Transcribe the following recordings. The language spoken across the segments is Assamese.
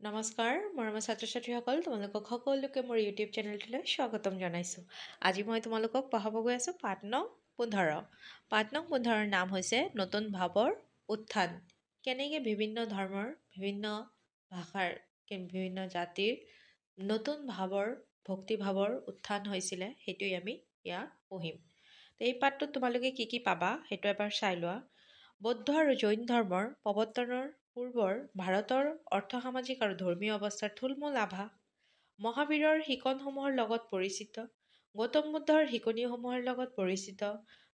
নমস্কাৰ মৰমৰ ছাত্ৰ ছাত্ৰীসকল, তোমালোকক সকলোকে মোৰ ইউটিউব চেনেলটোলৈ স্বাগতম জনাইছোঁ। আজি মই তোমালোকক পঢ়াব গৈ আছোঁ পাঠ নং 15। পাঠ নং 15ৰ নাম হৈছে নতুন ভাৱৰ উত্থান। কেনেকৈ বিভিন্ন ধৰ্মৰ, বিভিন্ন ভাষাৰ, বিভিন্ন জাতিৰ নতুন ভাৱৰ, ভক্তিভাৱৰ উত্থান হৈছিলে, সেইটোৱে আমি ইয়াত পঢ়িম। তো এই পাঠটোত তোমালোকে কি কি পাবা সেইটো এবাৰ চাই লোৱা। বৌদ্ধ আৰু জৈন ধৰ্মৰ প্ৰৱৰ্তনৰ পূৰ্বৰ ভাৰতৰ অৰ্থ-সামাজিক আৰু ধৰ্মীয় অৱস্থাৰ থুলমূল আভাস, মহাবীৰৰ শিকনসমূহৰ লগত পৰিচিত, গৌতম বুদ্ধৰ শিকনিসমূহৰ লগত পৰিচিত,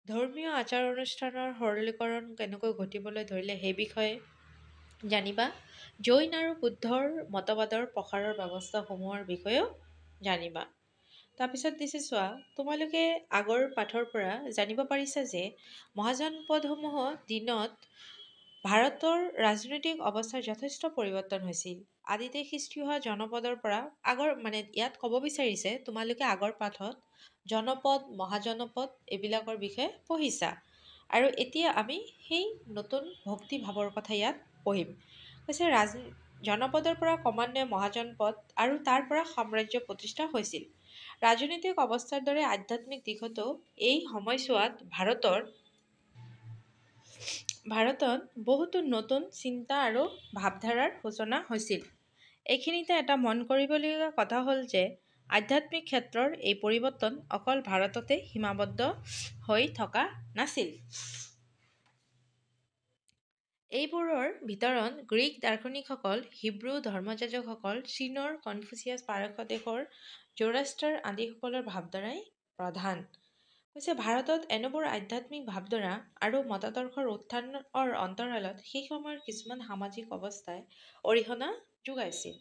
ধৰ্মীয় আচাৰ অনুষ্ঠানৰ সৰলীকৰণ কেনেকৈ ঘটিবলৈ ধৰিলে সেই বিষয়ে জানিবা। জৈন আৰু বুদ্ধৰ মতবাদৰ প্ৰসাৰৰ ব্যৱস্থাসমূহৰ বিষয়েও জানিবা। তাৰপিছত দিছে চোৱা, তোমালোকে আগৰ পাঠৰ পৰা জানিব পাৰিছা যে মহাজনপদসমূহ দিনত ভাৰতৰ ৰাজনৈতিক অৱস্থাৰ যথেষ্ট পৰিৱৰ্তন হৈছিল। আদিতে সৃষ্টি হোৱা জনপদৰ পৰা ইয়াত ক'ব বিচাৰিছে তোমালোকে আগৰ পাঠত জনপদ, মহাজনপদ এইবিলাকৰ বিষয়ে পঢ়িছা। আৰু এতিয়া আমি সেই নতুন ভক্তিভাৱৰ কথা ইয়াত পঢ়িম। কৈছে জনপদৰ পৰা ক্ৰমান্বয়ে মহাজনপদ আৰু তাৰ পৰা সাম্ৰাজ্য প্ৰতিষ্ঠা হৈছিল। ৰাজনৈতিক অৱস্থাৰ দৰে আধ্যাত্মিক দিশতো এই সময়ছোৱাত ভাৰতত বহুতো নতুন চিন্তা আৰু ভাৱধাৰাৰ সূচনা হৈছিল। এইখিনিতে এটা মন কৰিবলগীয়া কথা হ'ল যে আধ্যাত্মিক ক্ষেত্ৰৰ এই পৰিৱৰ্তন অকল ভাৰততে সীমাবদ্ধ হৈ থকা নাছিল। এইবোৰৰ ভিতৰত গ্ৰীক দাৰ্শনিকসকল, হিব্ৰু ধৰ্মযাজকসকল, চীনৰ কনফুচিয়াছ, পাৰস্য দেশৰ জোৰাষ্ট্ৰাৰ আদিসকলৰ ভাৱধাৰাই প্ৰধান। কৈছে ভাৰতত এনেবোৰ আধ্যাত্মিক ভাৱধাৰা আৰু মতাদৰ্শৰ উত্থানৰ অন্তৰালত সেই সময়ৰ কিছুমান সামাজিক অৱস্থাই অৰিহণা যোগাইছিল।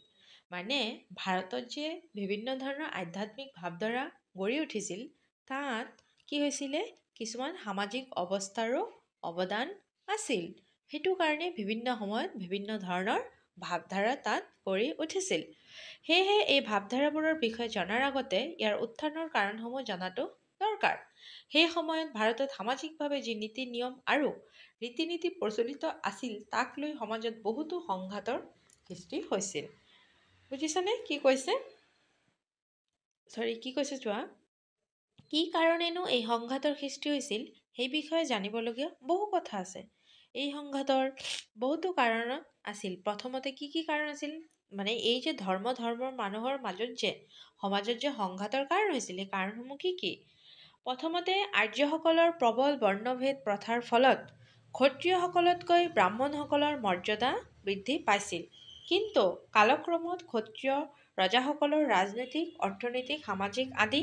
মানে ভাৰতত যে বিভিন্ন ধৰণৰ আধ্যাত্মিক ভাৱধাৰা গঢ়ি উঠিছিল, তাত কি হৈছিলে, কিছুমান সামাজিক অৱস্থাৰো অৱদান আছিল। সেইটো কাৰণে বিভিন্ন সময়ত বিভিন্ন ধৰণৰ ভাৱধাৰা তাত গঢ়ি উঠিছিল। সেয়েহে এই ভাৱধাৰাবোৰৰ বিষয়ে জনাৰ আগতে ইয়াৰ উত্থানৰ কাৰণসমূহ জনাটো দৰকাৰ। সেই সময়ত ভাৰতত সামাজিকভাৱে যি নীতি নিয়ম আৰু ৰীতি নীতি প্ৰচলিত আছিল, তাক লৈ সমাজত বহুতো সংঘাতৰ সৃষ্টি হৈছিল। বুজিছানে কি কৈছে? চোৱা, কি কাৰণেনো এই সংঘাতৰ সৃষ্টি হৈছিল সেই বিষয়ে জানিবলগীয়া বহু কথা আছে। এই সংঘাতৰ বহুতো কাৰণ আছিল। প্ৰথমতে কি কাৰণ আছিল, এই যে ধৰ্মৰ মানুহৰ মাজত যে সমাজত যে সংঘাতৰ কাৰণ হৈছিল, এই কাৰণসমূহ কি? প্ৰথমতে আৰ্যসকলৰ প্ৰবল বৰ্ণভেদ প্ৰথাৰ ফলত ক্ষত্ৰিয়সকলতকৈ ব্ৰাহ্মণসকলৰ মৰ্যাদা বৃদ্ধি পাইছিল। কিন্তু কালক্ৰমত ক্ষত্ৰিয় ৰজাসকলৰ ৰাজনৈতিক, অৰ্থনৈতিক, সামাজিক আদি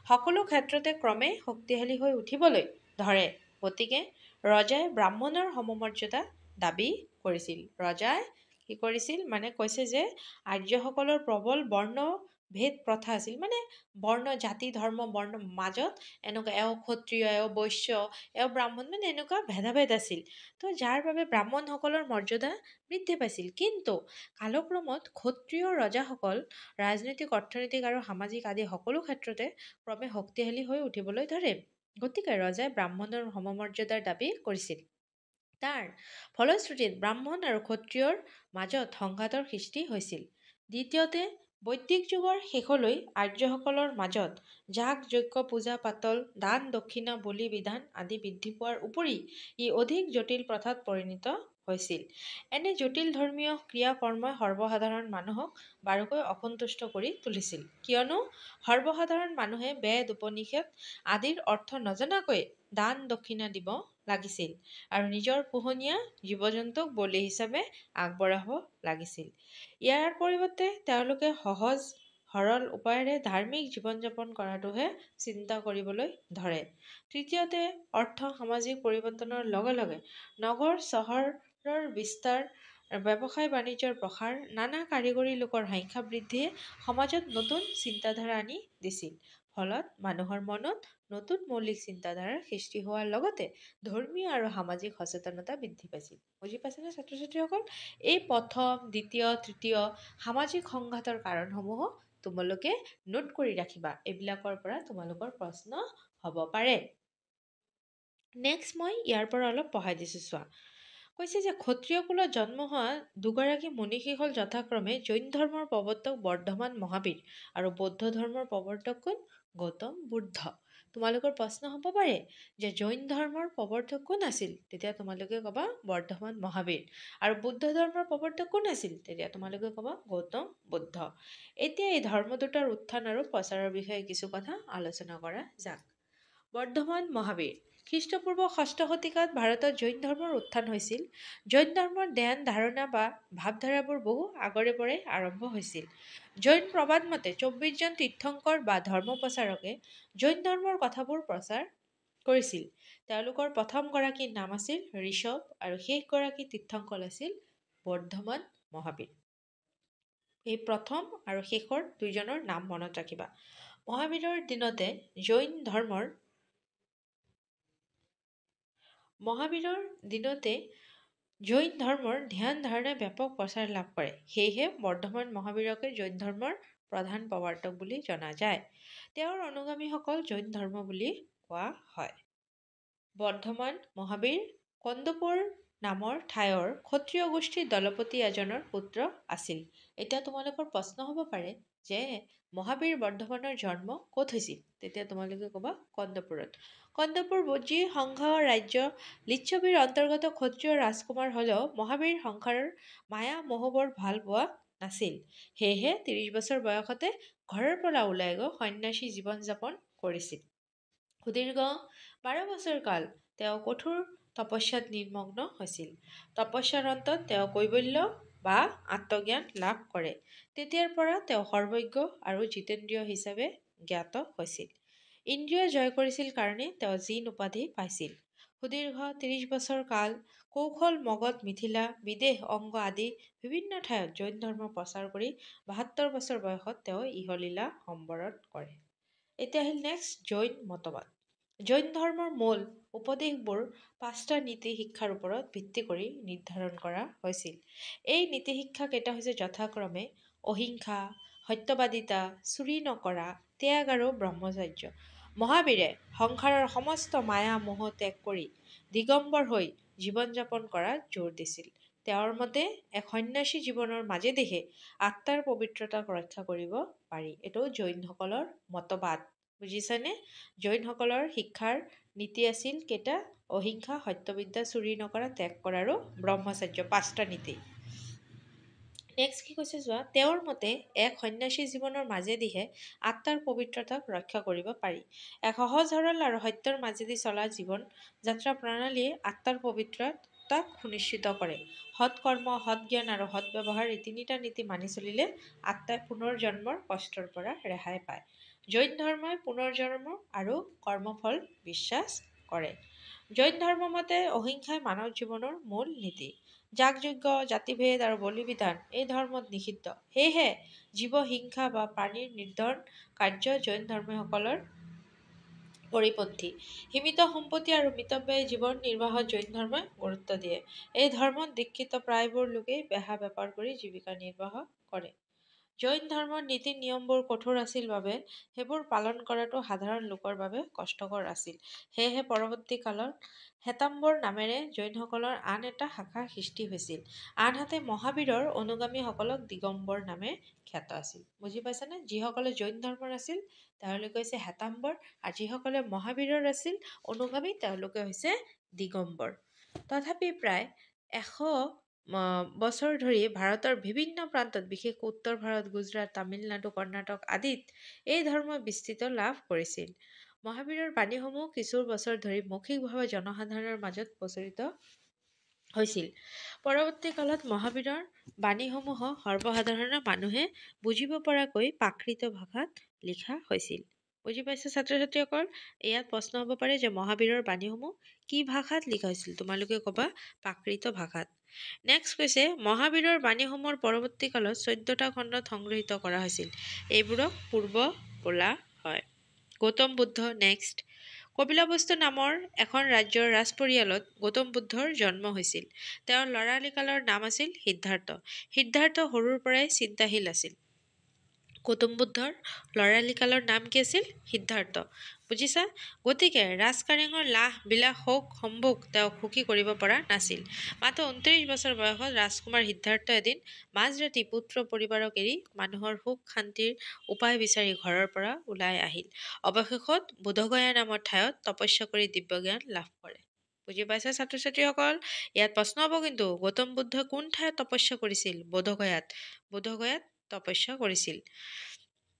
সকলো ক্ষেত্ৰতে ক্ৰমে শক্তিশালী হৈ উঠিবলৈ ধৰে। গতিকে ৰজাই ব্ৰাহ্মণৰ সমমৰ্যাদা দাবী কৰিছিল। ৰজাই কি কৰিছিল, কৈছে যে আৰ্যসকলৰ প্ৰবল বৰ্ণভেদ প্ৰথা আছিল। বৰ্ণ, জাতি, ধৰ্ম, বৰ্ণ মাজত এনেকুৱা এওঁ ক্ষত্ৰিয়, এওঁ বৈশ্য, এওঁ ব্ৰাহ্মণ, এনেকুৱা ভেদাভেদ আছিল। তো যাৰ বাবে ব্ৰাহ্মণসকলৰ মৰ্যাদা বৃদ্ধি পাইছিল। কিন্তু কালক্ৰমত ক্ষত্ৰিয় ৰজাসকল ৰাজনৈতিক, অৰ্থনৈতিক আৰু সামাজিক আদি সকলো ক্ষেত্ৰতে ক্ৰমে শক্তিশালী হৈ উঠিবলৈ ধৰে। গতিকে ৰজাই ব্ৰাহ্মণৰ সমমৰ্যাদাৰ দাবী কৰিছিল। তাৰ ফলশ্ৰুতিত ব্ৰাহ্মণ আৰু ক্ষত্ৰিয়ৰ মাজত সংঘাতৰ সৃষ্টি হৈছিল। দ্বিতীয়তে, বৈদিক যুগৰ শেষলৈ আৰ্যসকলৰ মাজত যাগ যজ্ঞ, পূজা পাতল, দান দক্ষিণা, বলি বিধান আদি বৃদ্ধি পোৱাৰ উপৰি ই অধিক জটিল প্ৰথাত পৰিণত হৈছিল। এনে জটিল ধৰ্মীয় ক্ৰিয়া কৰ্মই সৰ্বসাধাৰণ মানুহক বাৰুকৈ অসন্তুষ্ট কৰি তুলিছিল। কিয়নো সৰ্বসাধাৰণ মানুহে বেদ, উপনিষদ আদিৰ অৰ্থ নজনাকৈ দান দক্ষিণা দিব লাগিছিল আৰু নিজৰ পোহনীয়া জীৱ-জন্তুক বলি হিচাপে আগবঢ়াব লাগিছিল। ইয়াৰ পৰিৱৰ্তে তেওঁলোকে সহজ সৰল উপায়েৰে ধাৰ্মিক জীৱন যাপন কৰাটোহে চিন্তা কৰিবলৈ ধৰে। তৃতীয়তে, অৰ্থ সামাজিক পৰিৱৰ্তনৰ লগে লগে নগৰ চহৰৰ বিস্তাৰ, ব্যৱসায় বাণিজ্যৰ প্ৰসাৰ, নানা কাৰিকৰী লোকৰ সংখ্যা বৃদ্ধিয়ে সমাজত নতুন চিন্তাধাৰা আনি দিছিল। ফলত মানুহৰ মনত নতুন মৌলিক চিন্তাধাৰাৰ সৃষ্টি হোৱাৰ লগতে ধৰ্মীয় আৰু সামাজিক সচেতনতা বৃদ্ধি পাইছিল। বুজি পাইছেনে ছাত্ৰ ছাত্ৰীসকল? এই প্ৰথম, দ্বিতীয়, তৃতীয় সামাজিক সংঘাতৰ কাৰণসমূহ তোমালোকে নোট কৰি ৰাখিবা। এইবিলাকৰ পৰা তোমালোকৰ প্ৰশ্ন হ'ব পাৰে। নেক্সট মই ইয়াৰ পৰা অলপ পঢ়াই দিছোঁ চোৱা। কৈছে যে ক্ষত্ৰিয় কুলত জন্ম হোৱা দুগৰাকী মনীষী হ'ল যথাক্ৰমে জৈন ধৰ্মৰ প্ৰৱৰ্তক বৰ্ধমান মহাবীৰ আৰু বৌদ্ধ ধৰ্মৰ প্ৰৱৰ্তক কোন? গৌতম বুদ্ধ। তোমালোকৰ প্ৰশ্ন হ'ব পাৰে যে জৈন ধৰ্মৰ প্ৰৱৰ্তক কোন আছিল? তেতিয়া তোমালোকে ক'বা বৰ্ধমান মহাবীৰ। আৰু বৌদ্ধ ধৰ্মৰ প্ৰৱৰ্তক কোন আছিল? তেতিয়া তোমালোকে ক'বা গৌতম বুদ্ধ। এতিয়া এই ধৰ্ম দুটাৰ উত্থান আৰু প্ৰচাৰৰ বিষয়ে কিছু কথা আলোচনা কৰা যাক। বৰ্ধমান মহাবীৰ। খ্ৰীষ্টপূৰ্ব ৬ষ্ঠ শতিকাত ভাৰতত জৈন ধৰ্মৰ উত্থান হৈছিল। জৈন ধৰ্মৰ ধ্যান ধাৰণা বা ভাৱধাৰাবোৰ বহু আগৰে পৰাই আৰম্ভ হৈছিল। জৈন প্ৰবাদ মতে ২৪জন তীৰ্থংকৰ বা ধৰ্ম প্ৰচাৰকে জৈন ধৰ্মৰ কথাবোৰ প্ৰচাৰ কৰিছিল। তেওঁলোকৰ প্ৰথমগৰাকীৰ নাম আছিল ঋষভ আৰু শেষগৰাকী তীৰ্থংকৰ আছিল বৰ্ধমান মহাবীৰ। এই প্ৰথম আৰু শেষৰ দুইজনৰ নাম মনত ৰাখিবা। মহাবীৰৰ দিনতে জৈন ধ্যান ধাৰণাই ব্যাপক প্ৰচাৰ লাভ কৰে। সেয়েহে বৰ্ধমান মহাবীৰকে জৈন ধৰ্মৰ প্ৰধান প্ৰৱৰ্তক বুলি জনা যায়। তেওঁৰ অনুগামীসকল জৈন ধৰ্ম বুলি কোৱা হয়। বৰ্ধমান মহাবীৰ কন্দপুৰ নামৰ ঠাইৰ ক্ষত্ৰিয় গোষ্ঠীৰ দলপতি এজনৰ পুত্ৰ আছিল। এতিয়া তোমালোকৰ প্ৰশ্ন হ'ব পাৰে যে মহাবীৰ বৰ্ধমানৰ জন্ম ক'ত হৈছিল? তেতিয়া তোমালোকে ক'বা কন্দপুৰত। কন্দপুৰ যি সংঘৰ ৰাজ্য লিচ্ছবীৰ অন্তৰ্গত ক্ষত্ৰিয় ৰাজকুমাৰ হ'লেও মহাবীৰ সংসাৰৰ মায়া মোহবোৰ ভাল পোৱা নাছিল। সেয়েহে ৩০ বছৰ বয়সতে ঘৰৰ পৰা ওলাই গৈ সন্ন্যাসী জীৱন যাপন কৰিছিল। সুদীৰ্ঘ ১২ বছৰ কাল তেওঁ কঠোৰ তপস্যাত নিমগ্ন হৈছিল। তপস্যাৰ অন্তত তেওঁ কৈবল্য বা আত্মজ্ঞান লাভ কৰে। তেতিয়াৰ পৰা তেওঁ সৰ্বজ্ঞ আৰু জিতেন্দ্ৰিয় হিচাপে জ্ঞাত হৈছিল। ইন্দ্ৰিয় জয় কৰিছিল কাৰণে তেওঁ জিন উপাধি পাইছিল। সুদীৰ্ঘ ৩০ বছৰ কাল কৌশল, মগধ, মিথিলা, বিদেশ, অংগ আদি বিভিন্ন ঠাইত জৈন ধৰ্ম প্ৰচাৰ কৰি ৭২ বছৰ বয়সত তেওঁ ইহলীলা সম্বৰণ কৰে। এতিয়া আহিল নেক্সট জৈন মতবাদ। জৈন ধৰ্মৰ মূল উপদেশবোৰ ৫টা নীতি শিক্ষাৰ ওপৰত ভিত্তি কৰি নিৰ্ধাৰণ কৰা হৈছিল। এই নীতি শিক্ষা কেইটা হৈছে যথাক্ৰমে অহিংসা, সত্যবাদিতা, চুৰি নকৰা, ত্যাগ আৰু ব্ৰহ্মচৰ্য। মহাবীৰে সংসাৰৰ সমস্ত মায়া মোহ ত্যাগ কৰি দিগম্বৰ হৈ জীৱন যাপন কৰাত জোৰ দিছিল। তেওঁৰ মতে এক সন্ন্যাসী জীৱনৰ মাজেদিহে আত্মাৰ পবিত্ৰতাক ৰক্ষা কৰিব পাৰি। এইটো জৈনসকলৰ মতবাদ। বুজিছানে? জৈনসকলৰ শিক্ষাৰ নীতি আছিল কেইটা? অহিংসা, সত্যবিদ্যা, চুৰি নকৰা, ত্যাগ কৰা আৰু ব্ৰহ্মচৰ্য। ৫টা নীতি। নেক্সট কি কৈছে চোৱা। তেওঁৰ মতে এক সন্ন্যাসী জীৱনৰ মাজেদিহে আত্মাৰ পবিত্ৰতাক ৰক্ষা কৰিব পাৰি। এক সহজ সৰল আৰু সত্যৰ মাজেদি চলা জীৱন যাত্ৰা প্ৰণালীয়ে আত্মাৰ পবিত্ৰতাক সুনিশ্চিত কৰে। সৎ কৰ্ম, সৎ জ্ঞান আৰু সৎ ব্যৱহাৰ এই ৩টা নীতি মানি চলিলে আত্মাই পুনৰ্জন্মৰ কষ্টৰ পৰা ৰেহাই পায়। জৈন ধৰ্মই পুনৰ্জন্ম আৰু কৰ্মফল বিশ্বাস কৰে। জৈন ধৰ্ম মতে অহিংসাই মানৱ জীৱনৰ মূল নীতি। যাগযজ্ঞ, জাতিভেদ আৰু বলি-বিধান এই ধৰ্মত নিষিদ্ধ। সেয়েহে জীৱ হিংসা বা প্ৰাণীৰ নিৰ্দয়ন কাৰ্য জৈন ধৰ্মীয়সকলৰ পৰিপন্থী। সীমিত সম্পত্তি আৰু মিতব্যয়ী জীৱন নিৰ্বাহত জৈন ধৰ্মই গুৰুত্ব দিয়ে। এই ধৰ্মত দীক্ষিত প্ৰায়বোৰ লোকেই বেহা বেপাৰ কৰি জীৱিকা নিৰ্বাহ কৰে। জৈন ধৰ্মৰ নীতি নিয়মবোৰ কঠোৰ আছিল বাবে সেইবোৰ পালন কৰাটো সাধাৰণ লোকৰ বাবে কষ্টকৰ আছিল। সেয়েহে পৰৱৰ্তী কালত শ্বেতাম্বৰ নামেৰে জৈনসকলৰ আন এটা শাখাৰ সৃষ্টি হৈছিল। আনহাতে মহাবীৰৰ অনুগামীসকলক দিগম্বৰ নামে খ্যাত আছিল। বুজি পাইছানে? যিসকলে জৈন ধৰ্মৰ আছিল তেওঁলোকে হৈছে শ্বেতাম্বৰ আৰু যিসকলে মহাবীৰৰ আছিল অনুগামী তেওঁলোকে হৈছে দিগম্বৰ। তথাপি প্ৰায় ১০০ বছৰ ধৰি ভাৰতৰ বিভিন্ন প্ৰান্তত বিশেষকৈ উত্তৰ ভাৰত, গুজৰাট, তামিলনাডু, কৰ্ণাটক আদিত এই ধৰ্ম বিস্তৃত লাভ কৰিছিল। মহাবীৰৰ বাণীসমূহ কিছু বছৰ ধৰি মৌখিকভাৱে জনসাধাৰণৰ মাজত প্ৰচলিত হৈছিল। পৰৱৰ্তী কালত মহাবীৰৰ বাণীসমূহক সৰ্বসাধাৰণ মানুহে বুজিব পৰাকৈ প্ৰাকৃত ভাষাত লিখা হৈছিল। বুজি পাইছে ছাত্ৰ-ছাত্ৰীসকল? ইয়াত প্ৰশ্ন হ'ব পাৰে যে মহাবীৰৰ বাণীসমূহ কি ভাষাত লিখা হৈছিল? তোমালোকে ক'বা প্ৰাকৃত ভাষাত। নেক্সট কৈছে মহাবীৰৰ বাণীসমূহৰ পৰৱৰ্তী কালত ১৪টা খণ্ডত সংগ্ৰহিত কৰা হৈছিল। এইবোৰক পূৰ্ব বোলা হয়। গৌতম বুদ্ধ। নেক্সট কপিলবস্তু নামৰ এখন ৰাজ্যৰ ৰাজ পৰিয়ালত গৌতম বুদ্ধৰ জন্ম হৈছিল। তেওঁৰ ল'ৰালি কালৰ নাম আছিল সিদ্ধাৰ্থ। সিদ্ধাৰ্থ সৰুৰ পৰাই চিন্তাশীল আছিল। গৌতম বুদ্ধৰ ল'ৰালিকালৰ নাম কি আছিল? সিদ্ধাৰ্থ। বুজিছা? গতিকে ৰাজকাৰেঙৰ লাহ বিলাস শোক সম্ভোগ তেওঁক সুখী কৰিব পৰা নাছিল। মাত্ৰ 29 বছৰ বয়সত ৰাজকুমাৰ সিদ্ধাৰ্থ এদিন মাজৰাতি পুত্ৰ পৰিবাৰক এৰি মানুহৰ সুখ শান্তিৰ উপায় বিচাৰি ঘৰৰ পৰা ওলাই আহিল। অৱশেষত বোধগয়া নামৰ ঠাইত তপস্যা কৰি দিব্যজ্ঞান লাভ কৰে। বুজি পাইছা ছাত্ৰ ছাত্ৰীসকল? ইয়াত প্ৰশ্ন হ'ব কিন্তু গৌতম বুদ্ধই কোন ঠাইত তপস্যা কৰিছিল? বোধগয়াত। বোধগয়াত তপস্যা কৰিছিল।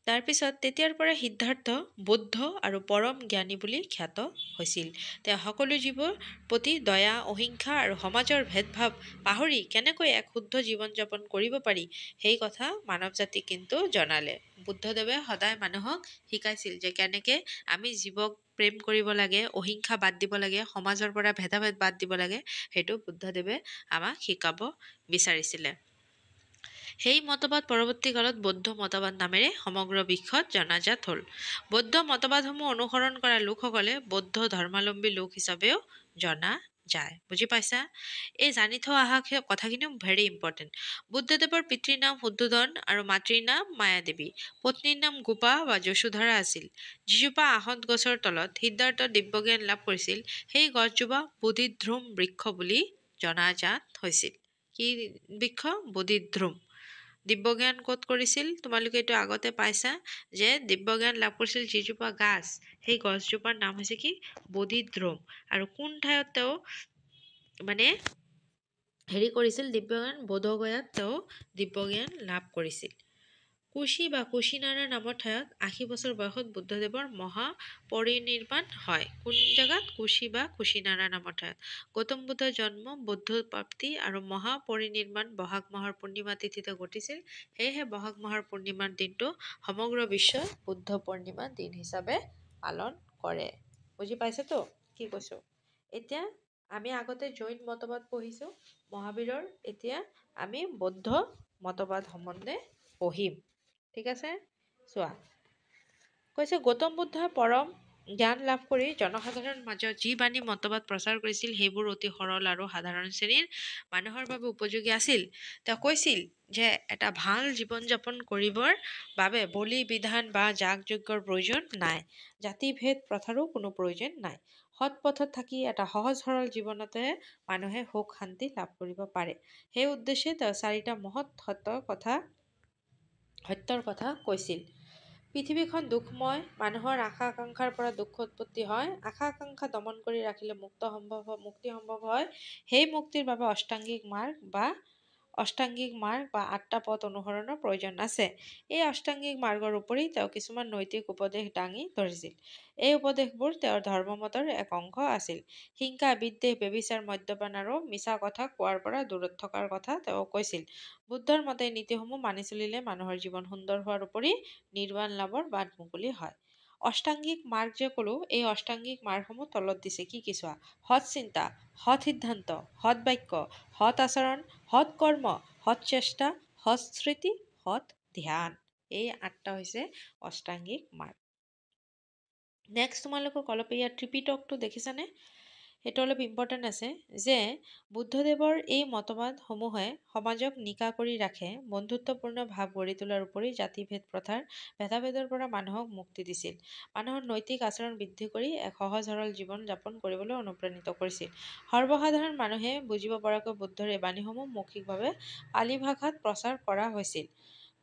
তাৰপিছত তেতিয়াৰ পৰা সিদ্ধাৰ্থ বুদ্ধ আৰু পৰম জ্ঞানী বুলি খ্যাত হৈছিল। তেওঁ সকলো জীৱৰ প্ৰতি দয়া অহিংসা আৰু সমাজৰ ভেদভাৱ পাহৰি কেনেকৈ এক শুদ্ধ জীৱন যাপন কৰিব পাৰি সেই কথা মানৱ জাতিক কিন্তু জনালে। বুদ্ধদেৱে সদায় মানুহক শিকাইছিল যে কেনেকৈ আমি জীৱক প্ৰেম কৰিব লাগে, অহিংসা বাদ দিব লাগে, সমাজৰ পৰা ভেদাভেদ বাদ দিব লাগে, সেইটো বুদ্ধদেৱে আমাক শিকাব বিচাৰিছিলে। সেই মতবাদ পৰৱৰ্তী কালত বৌদ্ধ মতবাদ নামেৰে সমগ্ৰ বিশ্বত জনাজাত হ'ল। বৌদ্ধ মতবাদসমূহ অনুসৰণ কৰা লোকসকলে বৌদ্ধ ধৰ্মাৱলম্বী লোক হিচাপেও জনা যায়। বুজি পাইছা? এই জানি থোৱা অহা কথাখিনিও ভেৰি ইম্পৰ্টেণ্ট। বুদ্ধদেৱৰ পিতৃৰ নাম শুদ্ধোধন আৰু মাতৃৰ নাম মায়াদেৱী। পত্নীৰ নাম গোপা বা যশোধৰা আছিল। যিজোপা আহঁত গছৰ তলত সিদ্ধাৰ্থ দিব্যজ্ঞান লাভ কৰিছিল সেই গছজোপা বোধিধ্ৰুম বৃক্ষ বুলি জনাজাত হৈছিল। কি বৃক্ষ? বোধিধ্ৰুম। দিব্যজ্ঞান ক'ত কৰিছিল? তোমালোকে এইটো আগতে পাইছা যে দিব্যজ্ঞান লাভ কৰিছিল যিজোপা গাছ, সেই গছজোপাৰ নাম হৈছে কি? বোধিধ্ৰুম। আৰু কোন ঠাইত তেওঁ হেৰি কৰিছিল দিব্যজ্ঞান? বোধগয়াত তেওঁ দিব্যজ্ঞান লাভ কৰিছিল। কুশী বা কুশীনাৰায়ণ নামৰ ঠাইত 80 বছৰ বয়সত বুদ্ধদেৱৰ মহাপৰিনিৰ্বাণ হয়। কোন জেগাত? কুশী বা কুশীনাৰায়ণ নামৰ ঠাইত। গৌতম বুদ্ধৰ জন্ম, বুদ্ধ প্ৰাপ্তি আৰু মহাপৰিনিৰ্বাণ বহাগ মাহৰ পূৰ্ণিমা তিথিতে ঘটিছিল। সেয়েহে বহাগ মাহৰ পূৰ্ণিমাৰ দিনটো সমগ্ৰ বিশ্বই বুদ্ধ পূৰ্ণিমা দিন হিচাপে পালন কৰে। বুজি পাইছাতো কি কৈছো? এতিয়া আমি আগতে জৈন মতবাদ পঢ়িছো মহাবীৰৰ, এতিয়া আমি বৌদ্ধ মতবাদ সম্বন্ধে পঢ়িম। ঠিক আছে? চোৱা, কৈছে গৌতম বুদ্ধই পৰম জ্ঞান লাভ কৰি জনসাধাৰণৰ মাজত যি বাণী মতবাদ প্ৰচাৰ কৰিছিল সেইবোৰ অতি সৰল আৰু সাধাৰণ শ্ৰেণীৰ মানুহৰ বাবে উপযোগী আছিল। তেওঁ কৈছিল যে এটা ভাল জীৱন যাপন কৰিবৰ বাবে বলি বিধান বা যাগ যজ্ঞৰ প্ৰয়োজন নাই, জাতি ভেদ প্ৰথাৰো কোনো প্ৰয়োজন নাই। সৎ পথত থাকি এটা সহজ সৰল জীৱনতে মানুহে সুখ শান্তি লাভ কৰিব পাৰে। সেই উদ্দেশ্যে তেওঁ 4টা মহৎ সত্যৰ কথা কৈছিল। পৃথিৱীখন দুখময়, মানুহৰ আশা আকাংক্ষাৰ পৰা দুখ উৎপত্তি হয়। আশা আকাংক্ষা দমন কৰি ৰাখিলে মুক্তি সম্ভৱ হয়। সেই মুক্তিৰ বাবে অষ্টাংগিক মাৰ্গ বা 8টা পথ অনুসৰণৰ প্ৰয়োজন আছে। এই অষ্টাংগিক মাৰ্গৰ উপৰি তেওঁ কিছুমান নৈতিক উপদেশ দাঙি ধৰিছিল। এই উপদেশবোৰ তেওঁৰ ধৰ্মমতৰ এক অংশ আছিল। হিংসা, বিদ্বেষ, ব্যভিচাৰ, মদ্যপান আৰু মিছা কথা কোৱাৰ পৰা দূৰত থকাৰ কথা তেওঁ কৈছিল। বুদ্ধৰ মতে এই নীতিসমূহ মানি চলিলে মানুহৰ জীৱন সুন্দৰ হোৱাৰ উপৰি নিৰ্বাণ লাভৰ বাট মুকলি হয়। অষ্টাংগিক মাৰ্গ যে ক'লো, এই অষ্টাংগিক মাৰ্গসমূহ তলত দিছে। কি কি চোৱা? সৎ চিন্তা, সৎ সিদ্ধান্ত, সৎ বাক্য, সৎ আচৰণ, সৎ কৰ্ম, সৎ চেষ্টা, সৎ স্মৃতি, সৎ ধ্যান। এই 8টা হৈছে অষ্টাংগিক মাৰ্গ। নেক্সট তোমালোকক অলপ ইয়াৰ ত্ৰিপিটকটো দেখিছানে? সেইটো অলপ ইম্পৰ্টেণ্ট আছে যে বুদ্ধদেৱৰ এই মতবাদসমূহে সমাজক নিকা কৰি ৰাখে, বন্ধুত্বপূৰ্ণ ভাৱ গঢ়ি তোলাৰ উপৰি জাতিভেদ প্ৰথাৰ ভেদাভেদৰ পৰা মানুহক মুক্তি দিছিল, মানুহৰ নৈতিক আচৰণ বৃদ্ধি কৰি এক সহজ সৰল জীৱন যাপন কৰিবলৈ অনুপ্ৰাণিত কৰিছিল। সৰ্বসাধাৰণ মানুহে বুজিব পৰাকৈ বুদ্ধৰ এই বাণীসমূহ মৌখিকভাৱে পালি ভাষাত প্ৰচাৰ কৰা হৈছিল।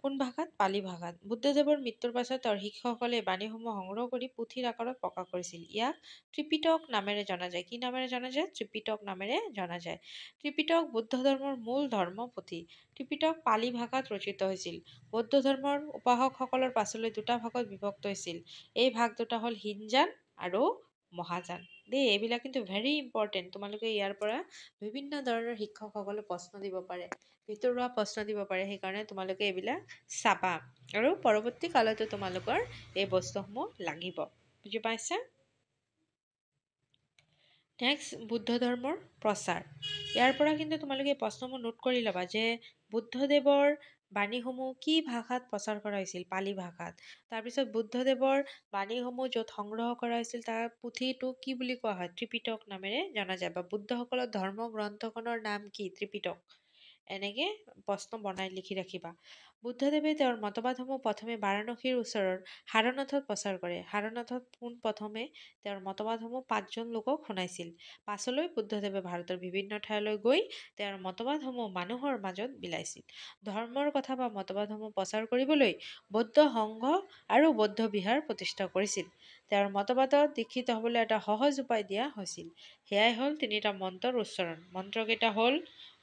কোন ভাষাত? পালি ভাষাত। বুদ্ধদেৱৰ মৃত্যুৰ পাছত তেওঁৰ শিষ্যসকলে এই বাণীসমূহ সংগ্ৰহ কৰি পুথিৰ আকাৰত প্ৰকাশ কৰিছিল। ইয়াক ত্ৰিপিটক নামেৰে জনা যায়। কি নামেৰে জনা যায়? ত্ৰিপিটক নামেৰে জনা যায়। ত্ৰিপিটক বৌদ্ধ ধৰ্মৰ মূল ধৰ্ম পুথি। ত্ৰিপিটক পালি ভাষাত ৰচিত হৈছিল। বৌদ্ধ ধৰ্মৰ উপাসকসকলৰ পাছলৈ 2টা ভাগত বিভক্ত হৈছিল। এই ভাগ 2টা হ'ল হীনযান আৰু মহাযান। দেই, এইবিলাক কিন্তু ভেৰি ইম্পৰ্টেণ্ট। তোমালোকে ইয়াৰ পৰা বিভিন্ন ধৰণৰ শিক্ষকসকলে প্ৰশ্ন দিব পাৰে, ভিতৰুৱা প্ৰশ্ন দিব পাৰে, সেইকাৰণে তোমালোকে এইবিলাক চাবা আৰু পৰৱৰ্তী কালতো তোমালোকৰ এই বস্তুসমূহ লাগিব। বুজি পাইছা? নেক্সট, বুদ্ধ ধৰ্মৰ প্ৰচাৰ। ইয়াৰ পৰা কিন্তু তোমালোকে প্ৰশ্নবোৰ নোট কৰি ল'বা যে বুদ্ধদেৱৰ বাণীসমূহ কি ভাষাত প্ৰচাৰ কৰা হৈছিল? পালি ভাষাত। তাৰপিছত বুদ্ধদেৱৰ বাণীসমূহ য'ত সংগ্ৰহ কৰা হৈছিল তাৰ পুথিটোক কি বুলি কোৱা হয়? ত্ৰিপিটক নামেৰে জনা যায়, বা বুদ্ধসকলৰ ধৰ্ম গ্ৰন্থখনৰ নাম কি? ত্ৰিপিটক। এনেকৈ প্ৰশ্ন বনাই লিখি ৰাখিবা। বুদ্ধদেৱে তেওঁৰ মতবাদসমূহ প্ৰথমে বাৰাণসীৰ ওচৰৰ সাৰনাথত প্ৰচাৰ কৰে। সাৰনাথত পোনপ্ৰথমে তেওঁৰ মতবাদসমূহ 5জন লোকক শুনাইছিল। পাছলৈ বুদ্ধদেৱে ভাৰতৰ বিভিন্ন ঠাইলৈ গৈ তেওঁৰ মতবাদসমূহ মানুহৰ মাজত বিলাইছিল। ধৰ্মৰ কথা বা মতবাদসমূহ প্ৰচাৰ কৰিবলৈ বৌদ্ধ সংঘ আৰু বৌদ্ধ বিহাৰ প্ৰতিষ্ঠা কৰিছিল। তেওঁৰ মতবাদত দীক্ষিত হ'বলৈ এটা সহজ উপায় দিয়া হৈছিল। সেয়াই হ'ল 3টা মন্ত্ৰৰ উচ্চাৰণ। মন্ত্ৰকেইটা হ'ল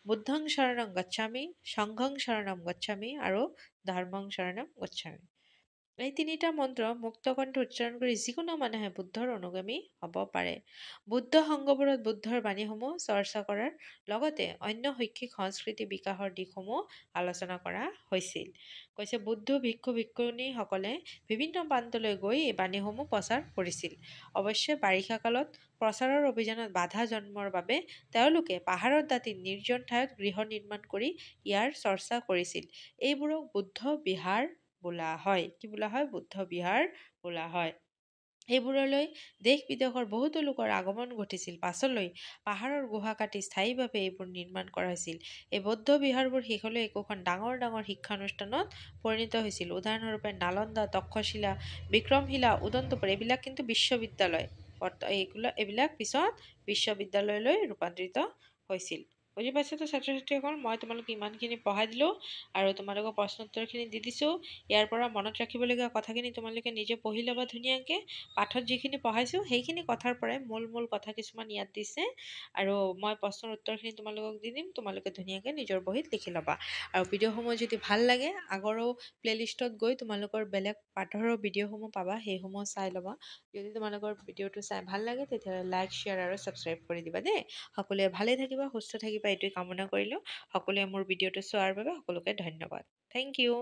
বুদ্ধং শৰণং গচ্ছামি, সংঘং শৰণম গচ্ছামি আৰু ধৰ্মং শৰণম গচ্ছামি। এই 3টা মন্ত্ৰ মুক্তকণ্ঠে উচ্চাৰণ কৰি যিকোনো মানুহে বুদ্ধৰ অনুগামী হ'ব পাৰে। বুদ্ধ সংঘবোৰত বুদ্ধৰ বাণীসমূহ চৰ্চা কৰাৰ লগতে অন্য শৈক্ষিক সংস্কৃতি বিকাশৰ দিশসমূহ আলোচনা কৰা হৈছিল। কৈছে বুদ্ধ ভিক্ষু ভিক্ষুণীসকলে বিভিন্ন প্ৰান্তলৈ গৈ এই বাণীসমূহ প্ৰচাৰ কৰিছিল। অৱশ্যে বাৰিষা কালত প্ৰচাৰৰ অভিযানত বাধা জন্মৰ বাবে তেওঁলোকে পাহাৰৰ দাঁতিত নিৰ্জন ঠাইত গৃহ নিৰ্মাণ কৰি ইয়াৰ চৰ্চা কৰিছিল। এইবোৰক বুদ্ধ বিহাৰ বোলা হয়। কি বোলা হয়? বুদ্ধ বিহাৰ বোলা হয়। এইবোৰলৈ দেশ বিদেশৰ বহুতো লোকৰ আগমন ঘটিছিল। পাছলৈ পাহাৰৰ গুহা কাটি স্থায়ীভাৱে এইবোৰ নিৰ্মাণ কৰা হৈছিল। এই বৌদ্ধ বিহাৰবোৰ শেষলৈ একোখন ডাঙৰ ডাঙৰ শিক্ষানুষ্ঠানত পৰিণত হৈছিল। উদাহৰণস্বৰূপে নালন্দা, তক্ষশিলা, বিক্ৰমশিলা, উদন্তপুৰ এইবিলাক কিন্তু বিশ্ববিদ্যালয়। এইবিলাক পিছত বিশ্ববিদ্যালয়লৈ ৰূপান্তৰিত হৈছিল। বুজি পাইছাতো ছাত্ৰ ছাত্ৰীসকল? মই তোমালোক ইমানখিনি পঢ়াই দিলোঁ আৰু তোমালোকৰ প্ৰশ্ন উত্তৰখিনি দি দিছোঁ। ইয়াৰ পৰা মনত ৰাখিবলগীয়া কথাখিনি তোমালোকে নিজে পঢ়ি ল'বা ধুনীয়াকৈ। পাঠত যিখিনি পঢ়াইছোঁ সেইখিনি কথাৰ পৰাই মূল কথা কিছুমান ইয়াত দিছে আৰু মই প্ৰশ্নৰ উত্তৰখিনি তোমালোকক দি দিম। তোমালোকে ধুনীয়াকৈ নিজৰ বহীত লিখি ল'বা। আৰু ভিডিঅ'সমূহ যদি ভাল লাগে আগৰো প্লে'লিষ্টত গৈ তোমালোকৰ বেলেগ পাঠৰো ভিডিঅ'সমূহ পাবা, সেইসমূহ চাই ল'বা। যদি তোমালোকৰ ভিডিঅ'টো চাই ভাল লাগে তেতিয়াহ'লে লাইক, শ্বেয়াৰ আৰু ছাবস্ক্ৰাইব কৰি দিবা দেই। সকলোৱে ভালে থাকিবা, সুস্থ থাকিবা এইটোৱে কামনা কৰিলোঁ। সকলোৱে মোৰ ভিডিঅ'টো চোৱাৰ বাবে সকলোকে ধন্যবাদ। Thank U.